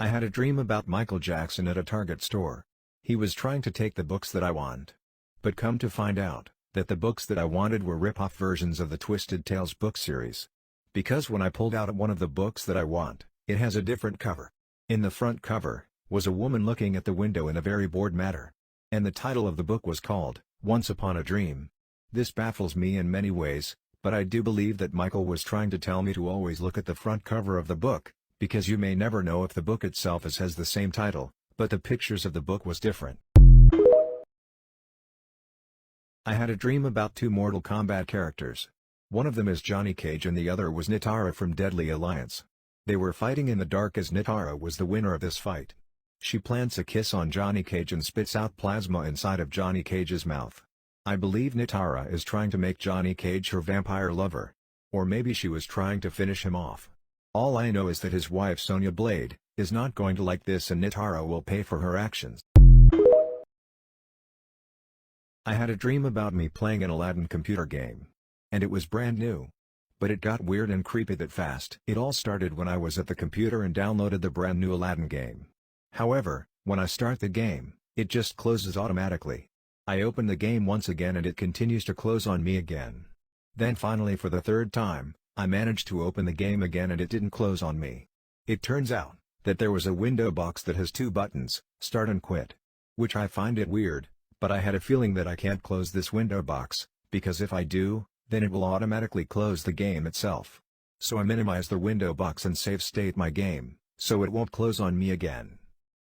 I had a dream about Michael Jackson at a Target store. He was trying to take the books that I want. But come to find out, that the books that I wanted were rip-off versions of the Twisted Tales book series. Because when I pulled out one of the books that I want, it has a different cover. In the front cover, was a woman looking at the window in a very bored manner. And the title of the book was called, Once Upon a Dream. This baffles me in many ways, but I do believe that Michael was trying to tell me to always look at the front cover of the book, because you may never know if the book itself has the same title, but the pictures of the book was different. I had a dream about two Mortal Kombat characters. One of them is Johnny Cage and the other was Nitara from Deadly Alliance. They were fighting in the dark as Nitara was the winner of this fight. She plants a kiss on Johnny Cage and spits out plasma inside of Johnny Cage's mouth. I believe Nitara is trying to make Johnny Cage her vampire lover. Or maybe she was trying to finish him off. All I know is that his wife Sonya Blade is not going to like this and Nitara will pay for her actions. I had a dream about me playing an Aladdin computer game. And it was brand new. But it got weird and creepy that fast. It all started when I was at the computer and downloaded the brand new Aladdin game. However, when I start the game, it just closes automatically. I open the game once again and it continues to close on me again. Then finally for the third time, I managed to open the game again and it didn't close on me. It turns out, that there was a window box that has two buttons, start and quit. Which I find it weird, but I had a feeling that I can't close this window box, because if I do, then it will automatically close the game itself. So I minimize the window box and save state my game, so it won't close on me again.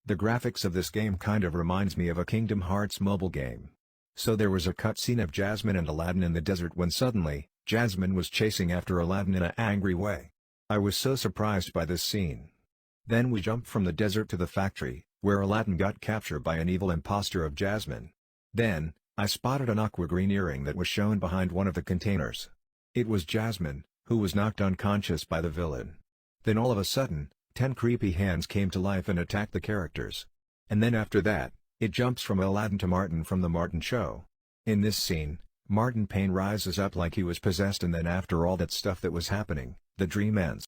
The graphics of this game kind of reminds me of a Kingdom Hearts mobile game. So there was a cutscene of Jasmine and Aladdin in the desert when suddenly, Jasmine was chasing after Aladdin in an angry way. I was so surprised by this scene. Then we jumped from the desert to the factory, where Aladdin got captured by an evil imposter of Jasmine. Then, I spotted an aqua green earring that was shown behind one of the containers. It was Jasmine, who was knocked unconscious by the villain. Then all of a sudden, 10 creepy hands came to life and attacked the characters. And then after that, it jumps from Aladdin to Martin from the Martin show. In this scene, Martin Payne rises up like he was possessed and then after all that stuff that was happening, the dream ends.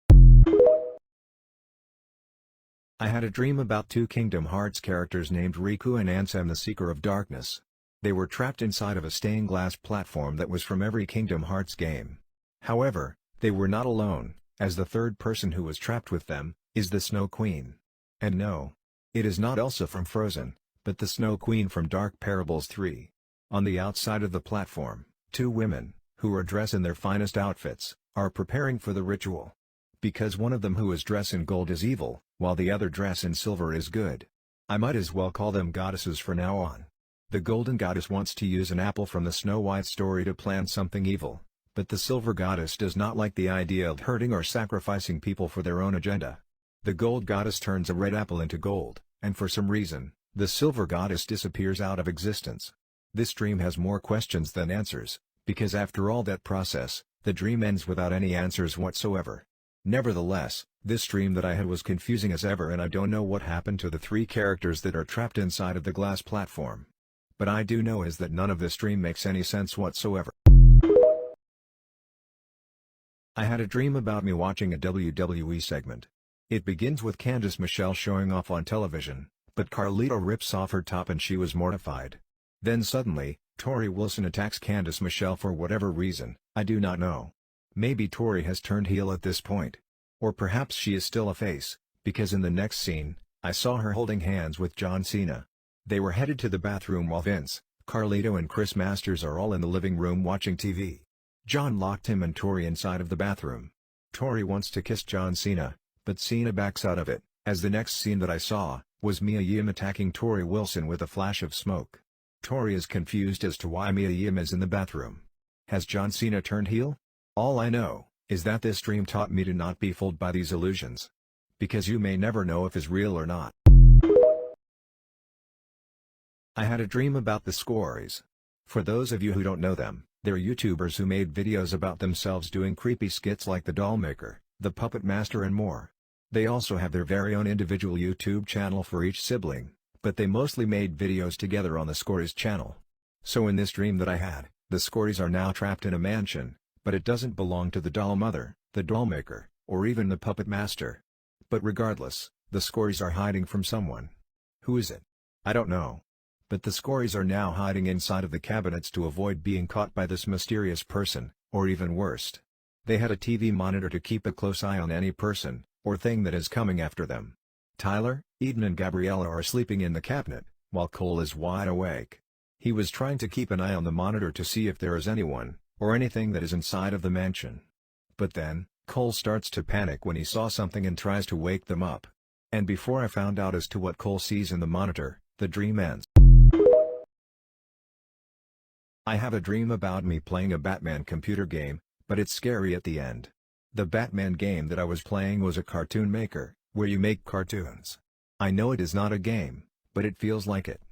I had a dream about two Kingdom Hearts characters named Riku and Ansem the Seeker of Darkness. They were trapped inside of a stained glass platform that was from every Kingdom Hearts game. However, they were not alone, as the third person who was trapped with them, is the Snow Queen. And no, it is not Elsa from Frozen, but the Snow Queen from Dark Parables 3. On the outside of the platform, two women, who are dressed in their finest outfits, are preparing for the ritual. Because one of them who is dressed in gold is evil, while the other dressed in silver is good. I might as well call them goddesses for now on. The golden goddess wants to use an apple from the Snow White story to plan something evil, but the silver goddess does not like the idea of hurting or sacrificing people for their own agenda. The gold goddess turns a red apple into gold, and for some reason, the silver goddess disappears out of existence. This dream has more questions than answers, because after all that process, the dream ends without any answers whatsoever. Nevertheless, this dream that I had was confusing as ever and I don't know what happened to the three characters that are trapped inside of the glass platform. But I do know is that none of this dream makes any sense whatsoever. I had a dream about me watching a WWE segment. It begins with Candice Michelle showing off on television, but Carlito rips off her top and she was mortified. Then suddenly, Tori Wilson attacks Candice Michelle for whatever reason, I do not know. Maybe Tori has turned heel at this point. Or perhaps she is still a face, because in the next scene, I saw her holding hands with John Cena. They were headed to the bathroom while Vince, Carlito and Chris Masters are all in the living room watching TV. John locked him and Tori inside of the bathroom. Tori wants to kiss John Cena, but Cena backs out of it, as the next scene that I saw, was Mia Yim attacking Tori Wilson with a flash of smoke. Tori is confused as to why Mia Yim is in the bathroom. Has John Cena turned heel? All I know, is that this dream taught me to not be fooled by these illusions. Because you may never know if it's real or not. I had a dream about the Scories. For those of you who don't know them, they're YouTubers who made videos about themselves doing creepy skits like the Doll Maker, the Puppet Master and more. They also have their very own individual YouTube channel for each sibling, but they mostly made videos together on the Scories channel. So in this dream that I had, the Scories are now trapped in a mansion, but it doesn't belong to the Doll Mother, the Doll Maker, or even the Puppet Master. But regardless, The Scories are hiding from someone. Who is it? I don't know. But the Scories are now hiding inside of the cabinets to avoid being caught by this mysterious person, or even worse. They had a TV monitor to keep a close eye on any person, or thing that is coming after them. Tyler, Eden and Gabriella are sleeping in the cabinet, while Cole is wide awake. He was trying to keep an eye on the monitor to see if there is anyone, or anything that is inside of the mansion. But then, Cole starts to panic when he saw something and tries to wake them up. And before I found out as to what Cole sees in the monitor, the dream ends. I have a dream about me playing a Batman computer game, but it's scary at the end. The Batman game that I was playing was a cartoon maker, where you make cartoons. I know it is not a game, but it feels like it.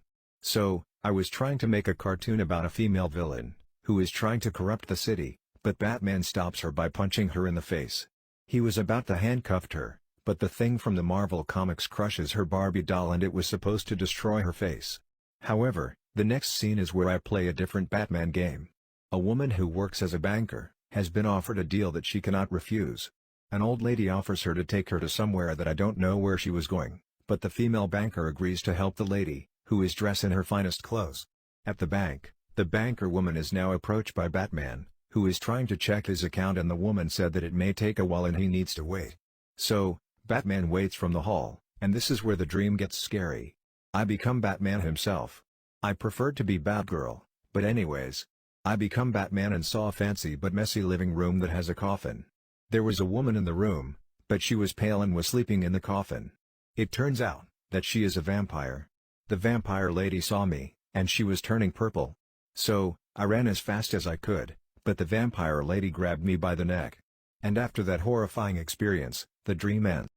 So, I was trying to make a cartoon about a female villain, who is trying to corrupt the city, but Batman stops her by punching her in the face. He was about to handcuff her, but the Thing from the Marvel Comics crushes her Barbie doll and it was supposed to destroy her face. However, the next scene is where I play a different Batman game. A woman who works as a banker has been offered a deal that she cannot refuse. An old lady offers her to take her to somewhere that I don't know where she was going, but the female banker agrees to help the lady, who is dressed in her finest clothes. At the bank, the banker woman is now approached by Batman, who is trying to check his account, and the woman said that it may take a while and he needs to wait. So, Batman waits from the hall, and this is where the dream gets scary. I become Batman himself. I preferred to be Batgirl, but anyways, I become Batman and saw a fancy but messy living room that has a coffin. There was a woman in the room, but she was pale and was sleeping in the coffin. It turns out that she is a vampire. The vampire lady saw me, and she was turning purple. So, I ran as fast as I could, but the vampire lady grabbed me by the neck. And after that horrifying experience, the dream ends.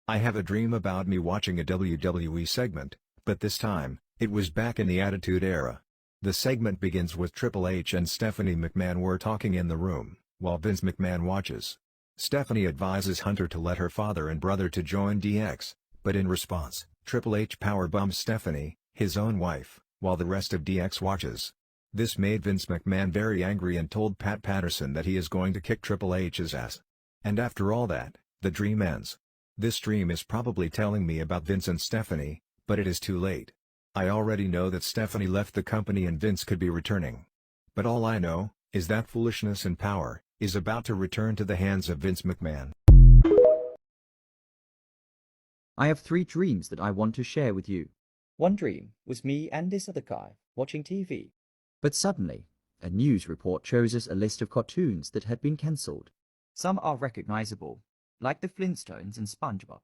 I have a dream about me watching a WWE segment, but this time, it was back in the Attitude Era. The segment begins with Triple H and Stephanie McMahon were talking in the room, while Vince McMahon watches. Stephanie advises Hunter to let her father and brother to join DX, but in response, Triple H powerbombs Stephanie, his own wife, while the rest of DX watches. This made Vince McMahon very angry and told Pat Patterson that he is going to kick Triple H's ass. And after all that, the dream ends. This dream is probably telling me about Vince and Stephanie, but it is too late. I already know that Stephanie left the company and Vince could be returning. But all I know is that foolishness and power is about to return to the hands of Vince McMahon. I have 3 dreams that I want to share with you. One dream was me and this other guy watching TV. But suddenly, a news report shows us a list of cartoons that had been cancelled. Some are recognizable, like the Flintstones and SpongeBob.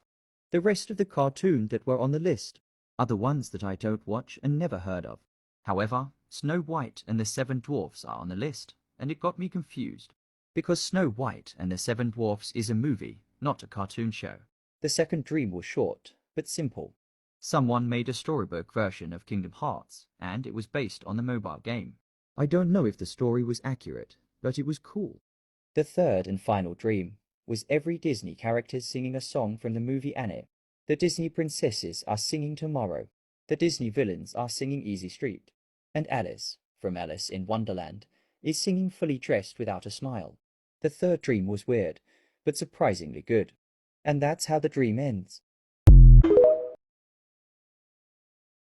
The rest of the cartoons that were on the list are the ones that I don't watch and never heard of. However, Snow White and the 7 Dwarfs are on the list, and it got me confused. Because Snow White and the 7 Dwarfs is a movie, not a cartoon show. The second dream was short, but simple. Someone made a storybook version of Kingdom Hearts, and it was based on the mobile game. I don't know if the story was accurate, but it was cool. The third and final dream was every Disney character singing a song from the movie Annie. The Disney princesses are singing Tomorrow. The Disney villains are singing Easy Street. And Alice, from Alice in Wonderland, is singing Fully Dressed Without a Smile. The third dream was weird, but surprisingly good. And that's how the dream ends.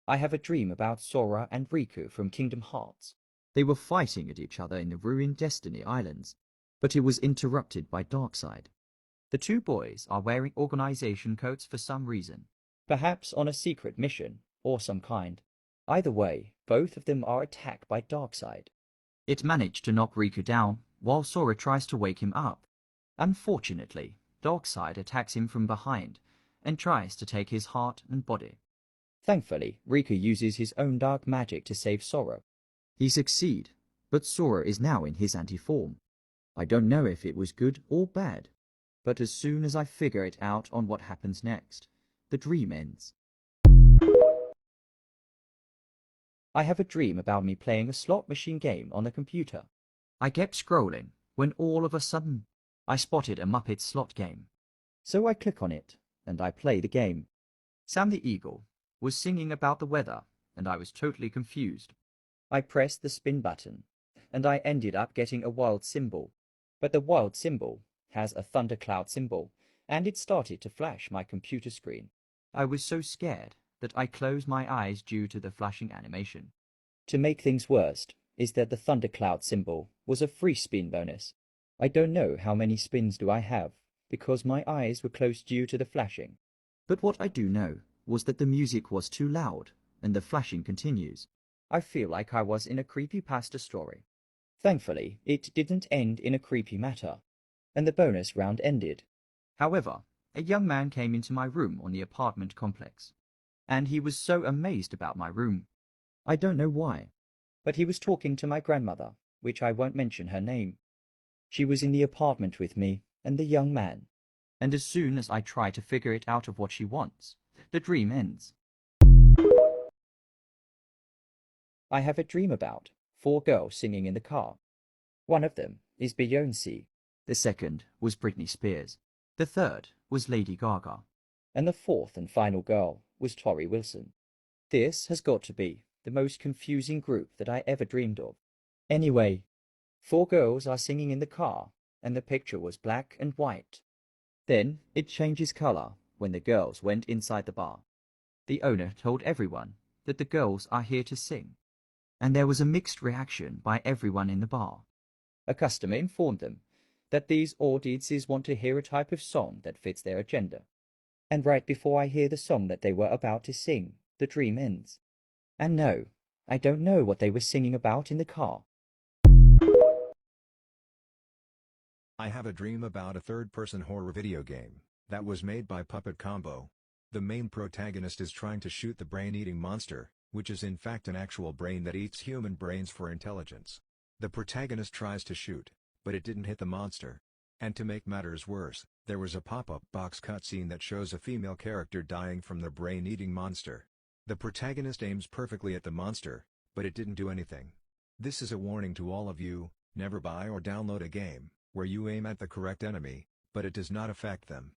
I have a dream about Sora and Riku from Kingdom Hearts. They were fighting at each other in the ruined Destiny Islands, but it was interrupted by Darkseid. The 2 boys are wearing organization coats for some reason, perhaps on a secret mission, or some kind. Either way, both of them are attacked by Darkseid. It managed to knock Riku down, while Sora tries to wake him up. Unfortunately, Darkseid attacks him from behind, and tries to take his heart and body. Thankfully, Riku uses his own dark magic to save Sora. He succeeds, but Sora is now in his anti-form. I don't know if it was good or bad, but as soon as I figure it out on what happens next, the dream ends. I have a dream about me playing a slot machine game on the computer. I kept scrolling when all of a sudden I spotted a Muppet slot game. So I click on it and I play the game. Sam the Eagle was singing about the weather and I was totally confused. I pressed the spin button and I ended up getting a wild symbol. But the wild symbol has a thundercloud symbol, and it started to flash my computer screen. I was so scared that I closed my eyes due to the flashing animation. To make things worse is that the thundercloud symbol was a free spin bonus. I don't know how many spins do I have, because my eyes were closed due to the flashing. But what I do know was that the music was too loud, and the flashing continues. I feel like I was in a creepypasta story. Thankfully, it didn't end in a creepy matter, and the bonus round ended. However, a young man came into my room on the apartment complex, and he was so amazed about my room. I don't know why, but he was talking to my grandmother, which I won't mention her name. She was in the apartment with me and the young man, and as soon as I try to figure it out of what she wants, the dream ends. I have a dream about 4 girls singing in the car. One of them is Beyoncé, the second was Britney Spears, the third was Lady Gaga, and the fourth and final girl was Tori Wilson. This has got to be the most confusing group that I ever dreamed of. Anyway, 4 girls are singing in the car, and the picture was black and white. Then it changes color when the girls went inside the bar. The owner told everyone that the girls are here to sing, and there was a mixed reaction by everyone in the bar. A customer informed them that these audiences want to hear a type of song that fits their agenda. And right before I hear the song that they were about to sing, the dream ends. And no, I don't know what they were singing about in the car. I have a dream about a third-person horror video game that was made by Puppet Combo. The main protagonist is trying to shoot the brain-eating monster, which is in fact an actual brain that eats human brains for intelligence. The protagonist tries to shoot, but it didn't hit the monster. And to make matters worse, there was a pop-up box cutscene that shows a female character dying from the brain-eating monster. The protagonist aims perfectly at the monster, but it didn't do anything. This is a warning to all of you: never buy or download a game where you aim at the correct enemy, but it does not affect them.